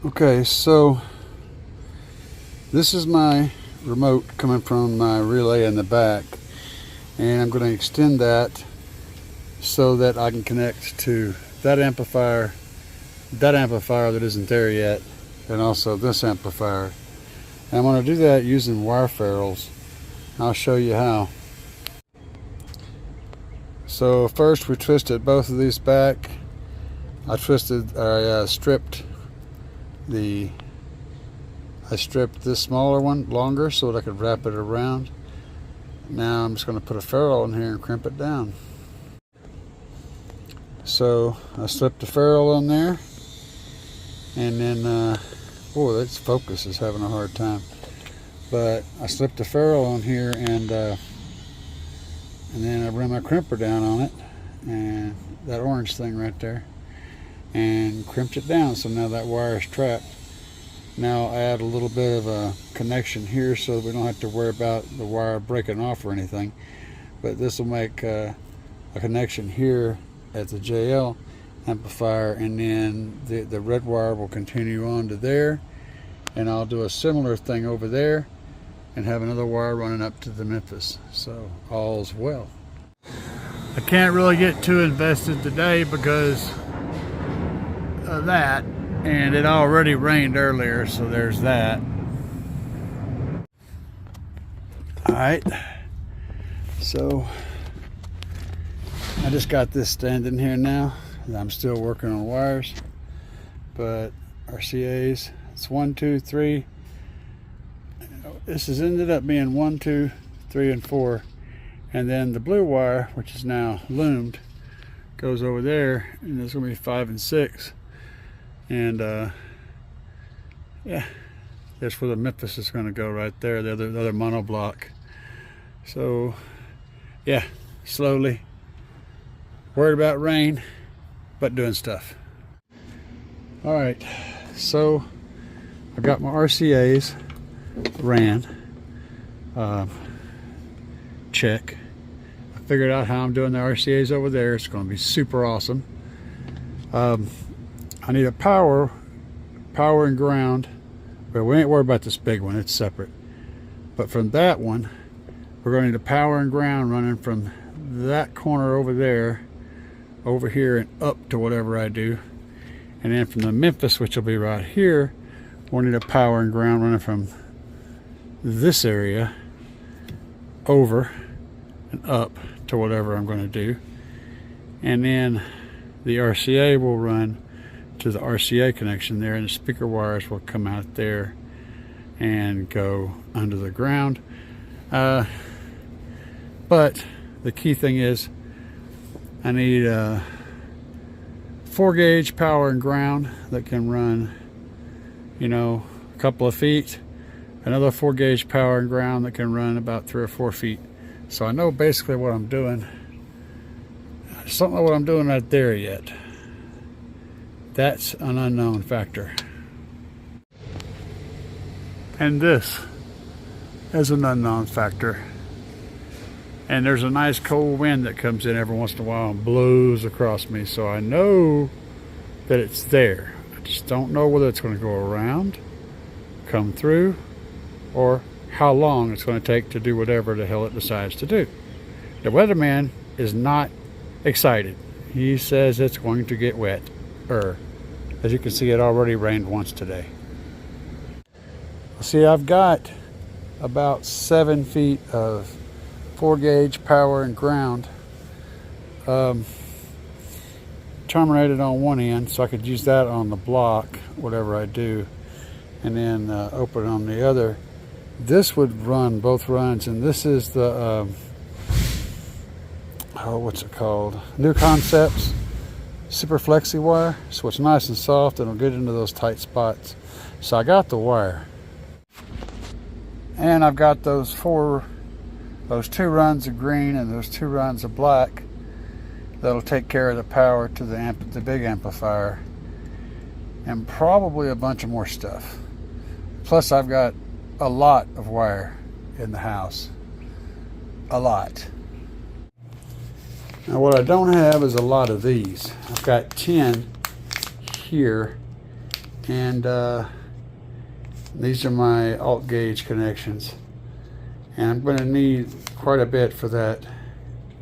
Okay, so this is my remote coming from my relay in the back, and I'm going to extend that so that I can connect to that amplifier that isn't there yet, and also this amplifier. And I'm going to do that using wire ferrules. I'll show you how. So first we twisted both of these back. I stripped this smaller one longer so that I could wrap it around. Now I'm just going to put a ferrule in here and crimp it down. So I slipped the ferrule on there, and then this focus is having a hard time. But I slipped the ferrule on here, and then I run my crimper down on it, and that orange thing right there, and crimped it down. So now that wire is trapped. Now I add a little bit of a connection here so that we don't have to worry about the wire breaking off or anything. But this will make a connection here at the JL amplifier, and then the red wire will continue on to there, and I'll do a similar thing over there and have another wire running up to the Memphis. So all's well. I can't really get too invested today because of that, and it already rained earlier, so there's that. Alright, so I just got this standing here now. I'm still working on wires, but RCAs, it's 1, 2, 3. This has ended up being 1, 2, 3, and 4. And then the blue wire, which is now loomed, goes over there, and there's going to be 5 and 6. And yeah, that's where the Memphis is going to go, right there, the other monoblock. So yeah, slowly, worried about rain, but doing stuff. All right, so I got my RCAs ran. Check. I figured out how I'm doing the RCAs over there. It's going to be super awesome. I need a power and ground, but we ain't worried about this big one, it's separate. But from that one, we're going to need a power and ground running from that corner over there, over here, and up to whatever I do. And then from the Memphis, which will be right here, we'll need a power and ground running from this area over and up to whatever I'm going to do. And then the RCA will run to the RCA connection there, and the speaker wires will come out there and go under the ground. But the key thing is I need a 4-gauge power and ground that can run, a couple of feet, another 4-gauge power and ground that can run about 3 or 4 feet. So I know basically what I'm doing. I just don't know what I'm doing right there yet. That's an unknown factor. And this is an unknown factor. And there's a nice cold wind that comes in every once in a while and blows across me. So I know that it's there. I just don't know whether it's going to go around, come through, or how long it's going to take to do whatever the hell it decides to do. The weatherman is not excited. He says it's going to get wet. As you can see, it already rained once today. See, I've got about 7 feet of 4-gauge power and ground terminated on one end, so I could use that on the block, whatever I do, and then open on the other. This would run both runs, and this is the what's it called? New Concepts Super Flexi wire. So it's nice and soft, and it'll get into those tight spots. So I got the wire, and I've got those 2 runs of green and those 2 runs of black that'll take care of the power to the big amplifier, and probably a bunch of more stuff. Plus I've got a lot of wire in the house. A lot. Now what I don't have is a lot of these. I've got 10 here, and these are my alt gauge connections, and I'm going to need quite a bit for that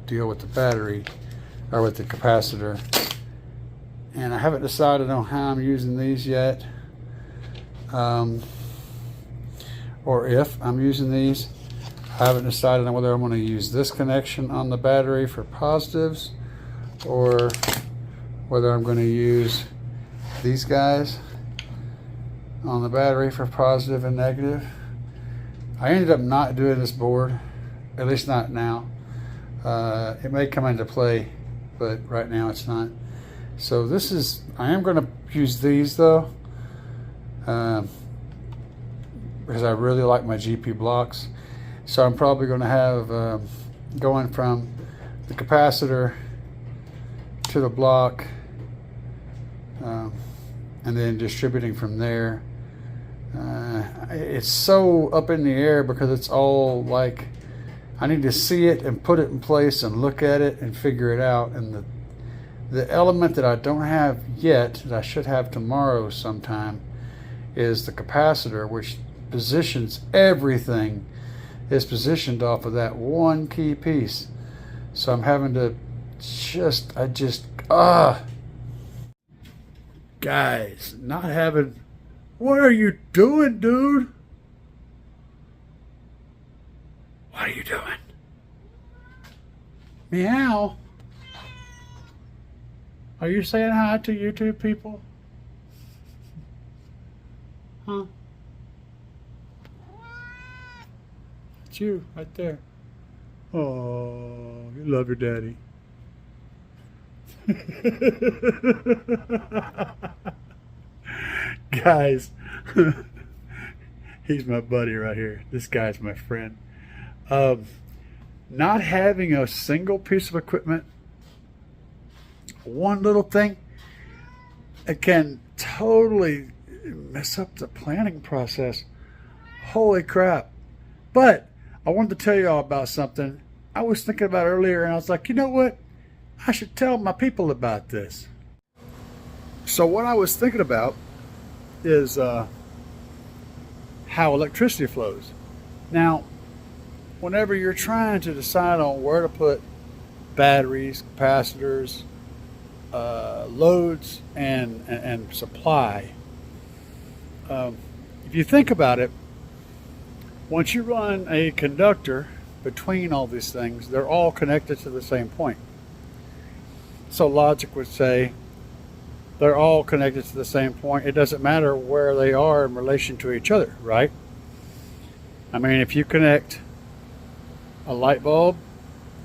deal with the battery, or with the capacitor. And I haven't decided on how I'm using these yet, or if I'm using these. I haven't decided on whether I'm going to use this connection on the battery for positives, or whether I'm going to use these guys on the battery for positive and negative. I ended up not doing this board, at least not now. It may come into play, but right now it's not. So this is, I am going to use these though, because I really like my GP blocks. So I'm probably going to have going from the capacitor to the block, and then distributing from there. It's so up in the air because it's all like, I need to see it and put it in place and look at it and figure it out. And the element that I don't have yet, that I should have tomorrow sometime, is the capacitor, which positions everything, is positioned off of that one key piece. So I'm having to guys, not having, what are you doing, dude? What are you doing? Meow. Are you saying hi to YouTube people? Huh? It's you right there. Oh, you love your daddy. Guys, he's my buddy right here. This guy's my friend. Not having a single piece of equipment, one little thing, it can totally mess up the planning process. Holy crap. But I wanted to tell you all about something I was thinking about earlier, and I was like, you know what? I should tell my people about this. So what I was thinking about is how electricity flows. Now, whenever you're trying to decide on where to put batteries, capacitors, loads, and supply, if you think about it, once you run a conductor between all these things, they're all connected to the same point. So logic would say they're all connected to the same point. It doesn't matter where they are in relation to each other, right? I mean, if you connect a light bulb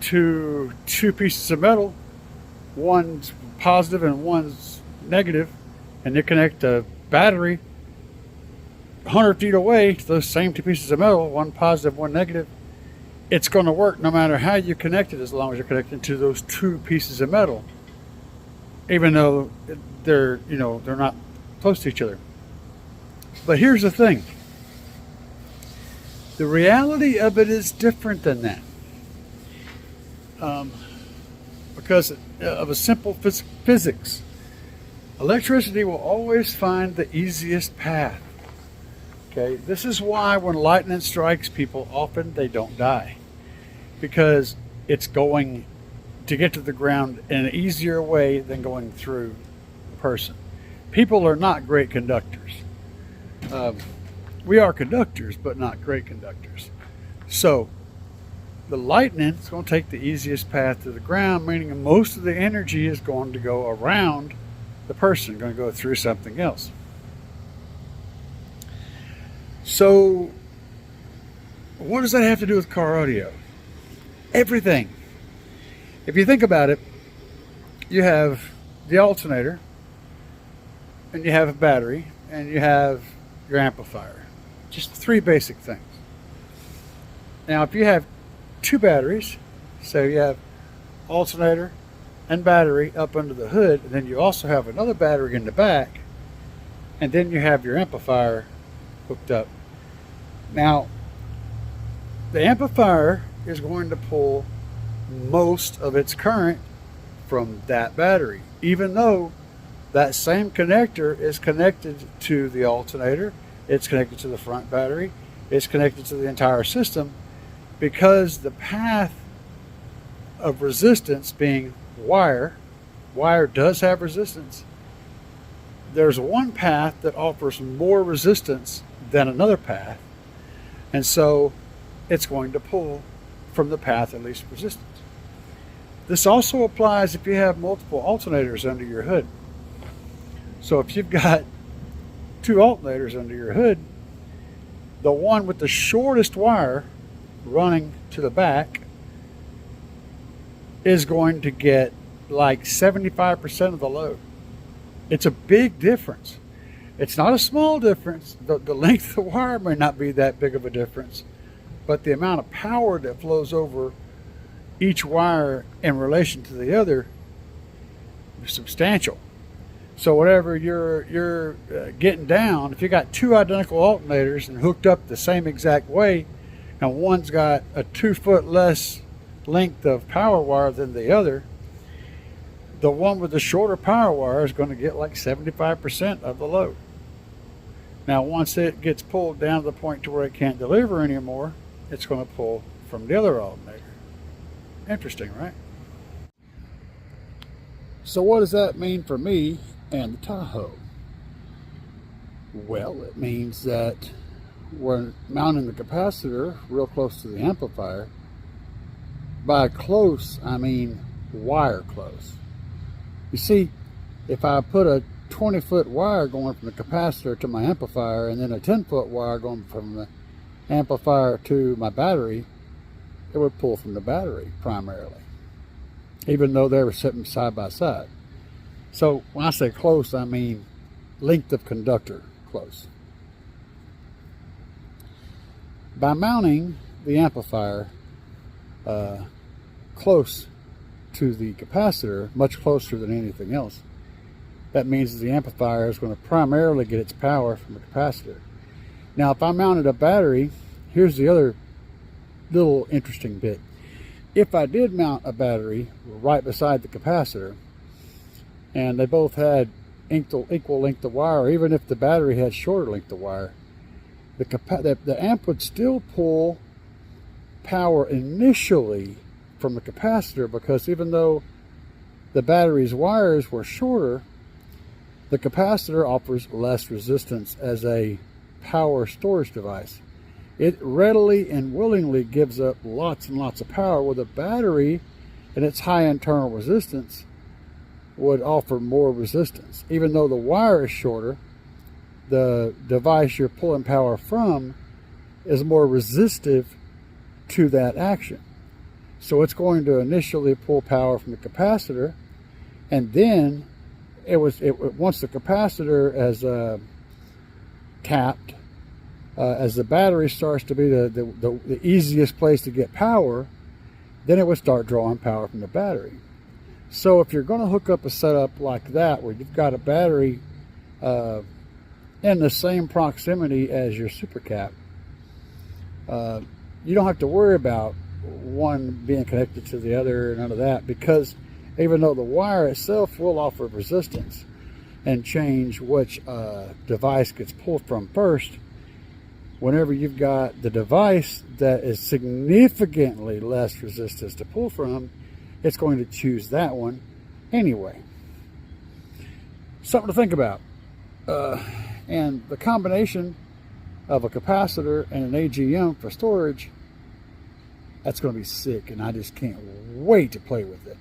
to two pieces of metal, one's positive and one's negative, and you connect a battery 100 feet away to those same two pieces of metal, one positive, one negative, it's going to work no matter how you connect it, as long as you're connected to those two pieces of metal, even though they're not close to each other. But here's the thing. The reality of it is different than that. Because of a simple physics. Electricity will always find the easiest path. Okay, this is why when lightning strikes people, often they don't die. Because it's going to get to the ground in an easier way than going through a person. People are not great conductors. We are conductors, but not great conductors. So the lightning is going to take the easiest path to the ground, meaning most of the energy is going to go around the person, going to go through something else. So what does that have to do with car audio? Everything. If you think about it, you have the alternator, and you have a battery, and you have your amplifier. Just three basic things. Now, if you have two batteries, so you have alternator and battery up under the hood, and then you also have another battery in the back, and then you have your amplifier hooked up. Now, the amplifier is going to pull most of its current from that battery, even though That same connector is connected to the alternator, it's connected to the front battery, it's connected to the entire system, because the path of resistance being wire does have resistance. There's one path that offers more resistance than another path, and so it's going to pull from the path of least resistance. This also applies if you have multiple alternators under your hood. So if you've got 2 alternators under your hood, the one with the shortest wire running to the back is going to get like 75% of the load. It's a big difference. It's not a small difference. The length of the wire may not be that big of a difference, but the amount of power that flows over each wire in relation to the other is substantial. So whatever you're getting down, if you got 2 identical alternators and hooked up the same exact way, and one's got a 2 foot less length of power wire than the other, the one with the shorter power wire is going to get like 75% of the load. Now once it gets pulled down to the point to where it can't deliver anymore, it's going to pull from the other alternator. Interesting, right? So what does that mean for me and the Tahoe? Well, it means that we're mounting the capacitor real close to the amplifier. By close, I mean wire close. You see, if I put a 20-foot wire going from the capacitor to my amplifier, and then a 10-foot wire going from the amplifier to my battery, it would pull from the battery primarily, even though they were sitting side by side. So when I say close, I mean length of conductor close. By mounting the amplifier close to the capacitor, much closer than anything else, that means the amplifier is going to primarily get its power from the capacitor. Now if I mounted a battery, here's the other little interesting bit. If I did mount a battery right beside the capacitor, and they both had equal length of wire, or even if the battery had shorter length of wire, the amp would still pull power initially from the capacitor, because even though the battery's wires were shorter, the capacitor offers less resistance as a power storage device. It readily and willingly gives up lots and lots of power, where the battery and its high internal resistance would offer more resistance. Even though the wire is shorter, the device you're pulling power from is more resistive to that action. So it's going to initially pull power from the capacitor, and then once the capacitor is tapped, as the battery starts to be the easiest place to get power, then it would start drawing power from the battery. So if you're going to hook up a setup like that, where you've got a battery in the same proximity as your supercap, you don't have to worry about one being connected to the other, none of that, because even though the wire itself will offer resistance and change which device gets pulled from first, whenever you've got the device that is significantly less resistance to pull from, it's going to choose that one anyway. Something to think about. And the combination of a capacitor and an AGM for storage, that's going to be sick, and I just can't wait to play with this.